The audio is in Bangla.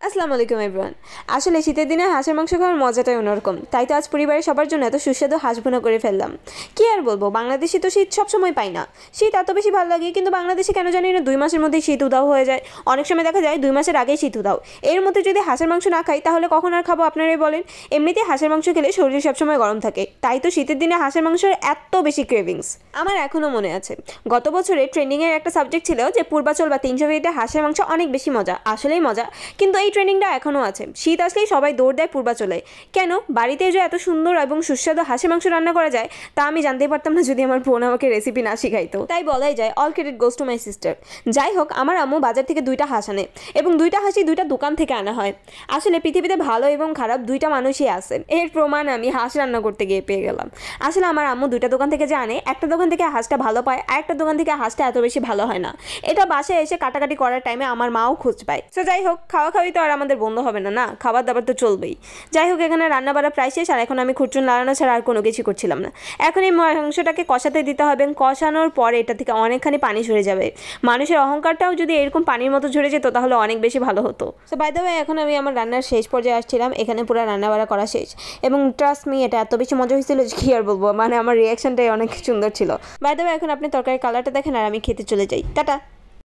আসসালামু আলাইকুম এভরিওয়ান। আসলে শীতের দিনে হাঁসের মাংস খাওয়ার মজাটাই অন্যরকম, তাই তো আজ পরিবারের সবার জন্য এত সুস্বাদু হাঁস ভুনা করে ফেললাম। কি আর বলবো, বাংলাদেশে তো শীত সবসময় পাই না। শীত এত বেশি ভালো লাগে, কিন্তু বাংলাদেশে কেন জানি না 2 মাসের মধ্যেই শীত উধাও হয়ে যায়। অনেক সময় দেখা যায় 2 মাসের আগেই শীত উধাও। এর মধ্যে যদি হাঁসের মাংস না খাই তাহলে কখন আর খাবো আপনারাই বলেন। এমনিতেই হাঁসের মাংস খেলে শরীর সবসময় গরম থাকে, তাই তো শীতের দিনে হাঁসের মাংসের এত বেশি ক্রেভিংস। আমার এখনও মনে আছে, গত বছরে ট্রেন্ডিংয়ের একটা সাবজেক্ট ছিল যে পূর্বাচল বা 300 ফিটে হাঁসের মাংস অনেক বেশি মজা। আসলেই মজা, কিন্তু এই ট্রেনিংটা এখনও আছে। শীত আসলেই সবাই দৌড় দেয় পূর্বাচলে। কেন? বাড়িতে যে এত সুন্দর এবং সুস্বাদু হাঁসের মাংস রান্না করা যায় তা আমি জানতেই পারতাম না যদি আমার বোন আমাকে রেসিপি না শিখাইতো। তাই বলাই যায় all credit goes to my sister. যাই হোক, আমার আম্মু বাজার থেকে 2টা হাঁস আনে এবং 2টা হাঁসই 2টা দোকান থেকে আনা হয়। আসলে পৃথিবীতে ভালো এবং খারাপ 2টা মানুষই আছে, এর প্রমাণ আমি হাঁস রান্না করতে গিয়ে পেয়ে গেলাম। আসলে আমার আম্মু 2টা দোকান থেকে যে আনে, একটা দোকান থেকে হাঁসটা ভালো পায় আর একটা দোকান থেকে হাঁসটা এত বেশি ভালো হয় না। এটা বাসায় এসে কাটাকাটি করার টাইমে আমার মাও খোঁজ পায়। তো যাই হোক, খাওয়া খাওয়াই তো আর আমাদের বন্ধ হবে না, না খাবার দাবার তো চলবেই। যাই হোক, এখানে রান্না বাড়া প্রায় শেষ, আর এখন আমি খুরচুন লাগানো ছাড়া আর কোনো কিছু করছিলাম না। এখন এই মাংসটাকে কষাতে দিতে হবে, কষানোর পরে এটা থেকে অনেকখানি পানি ঝরে যাবে। মানুষের অহংকারটাও যদি এরকম পানির মতো ঝরে যেত তাহলে অনেক বেশি ভালো হতো। তো বাই দ্য ওয়ে, এখন আমি আমার রান্নার শেষ পর্যায়ে আসছিলাম। এখানে পুরো রান্না বাড়া করা শেষ এবং ট্রাস্ট মি, এটা এত বেশি মজা হয়েছিল যে কী আর বলবো, মানে আমার রিয়াকশনটাই অনেক সুন্দর ছিল। বাই দ্য ওয়ে, এখন আপনি তরকারির কালারটা দেখেন আর আমি খেতে চলে যাই। টাটা।